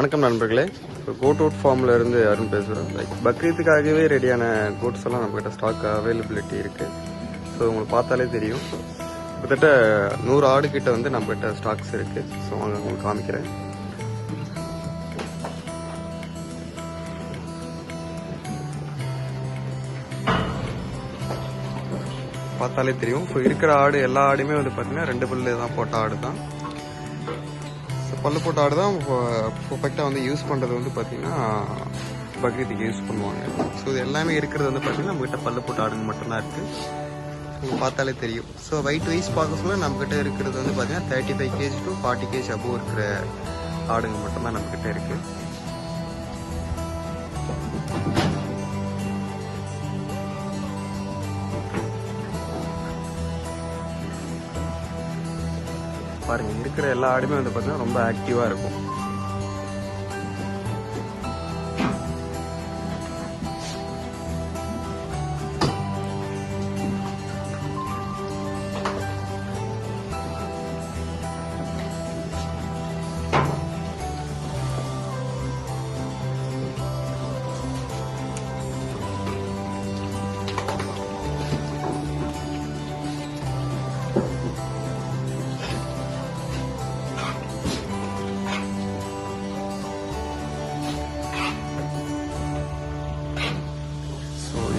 வணக்கம் நண்பர்களே. இப்போ கோட் அவுட் ஃபார்மில் இருந்து அருண் பேசுகிறோம். பக்ரீத்துக்காகவே ரெடியான கோட்ஸ் எல்லாம் நம்மகிட்ட ஸ்டாக் அவைலபிலிட்டி இருக்குது. ஸோ உங்களுக்கு பார்த்தாலே தெரியும், கிட்டத்தட்ட 100 ஆடு கிட்ட வந்து நம்மகிட்ட ஸ்டாக்ஸ் இருக்குது. ஸோ வாங்க உங்களுக்கு காமிக்கிறேன். பார்த்தாலே தெரியும். இப்போ இருக்கிற ஆடு எல்லா ஆடுமே வந்து பார்த்தீங்கன்னா 2 பல்லு தான் போட்ட ஆடு தான். பல்லு போட்ட ஆடு தான் பர்ஃபெக்டாக வந்து யூஸ் பண்ணுறது வந்து பார்த்தீங்கன்னா பக்ரீத்துக்கு யூஸ் பண்ணுவாங்க. ஸோ இது எல்லாமே இருக்கிறது வந்து பார்த்தீங்கன்னா நம்மகிட்ட பல்லு போட்ட ஆடுங்க மட்டும்தான் இருக்குது. உங்களுக்கு பார்த்தாலே தெரியும். ஸோ வெயிட் வைஸ் பார்க்க சொல்ல நம்மகிட்ட இருக்கிறது வந்து பார்த்தீங்கன்னா 35 kg to 40 kg அபோவ் இருக்கிற ஆடுங்க மட்டும்தான் நம்மகிட்ட இருக்குது. பாருங்க, இருக்கிற எல்லா ஆடுமே வந்து பார்த்தீங்கன்னா ரொம்ப ஆக்டிவாக இருக்கும்.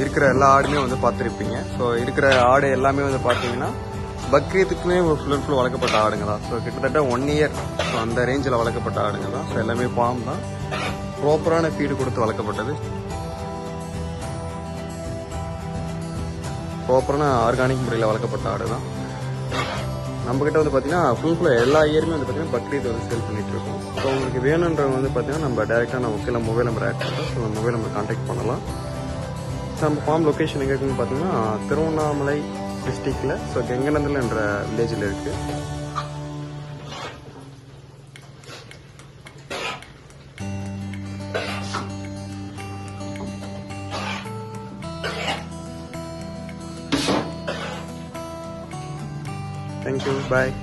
இருக்கிற எல்லா ஆடுமே வந்து பார்த்துருப்பீங்க. ஸோ இருக்கிற ஆடு எல்லாமே வந்து பார்த்தீங்கன்னா பக்ரீத்துக்குமே ஃபுல் அண்ட் ஃபுல் வளர்க்கப்பட்ட ஆடுங்க தான். ஸோ கிட்டத்தட்ட 1 year ஸோ அந்த ரேஞ்சில் வளர்க்கப்பட்ட ஆடுங்க தான். ஸோ எல்லாமே ஃபார்ம் தான், ப்ராப்பரான ஃபீடு கொடுத்து வளர்க்கப்பட்டது, ப்ராப்பரான ஆர்கானிக் முறையில் வளர்க்கப்பட்ட ஆடு தான். நம்மக்கிட்ட வந்து பார்த்தீங்கன்னா ஃபுல் எல்லா இயருமே வந்து பார்த்தீங்கன்னா பக்ரீத் வந்து சேல் பண்ணிட்டு இருக்கோம். ஸோ உங்களுக்கு வேணுன்றவங்க வந்து பார்த்தீங்கன்னா நம்ம டேரெக்டாக நம்ம கீழே மொபைல் நம்பர் ஆட் பண்ணுறோம். ஸோ மொபைல் நம்பர் கான்டாக்ட் பண்ணலாம். நம்ம ஃபார்ம் லொக்கேஷன் எங்கே இருக்குன்னு பார்த்தீங்கன்னா திருவண்ணாமலை டிஸ்ட்ரிக்டில் ஸோ கெங்கநந்தல் என்ற வில்லேஜில் இருக்குது. தேங்க்யூ, பாய்.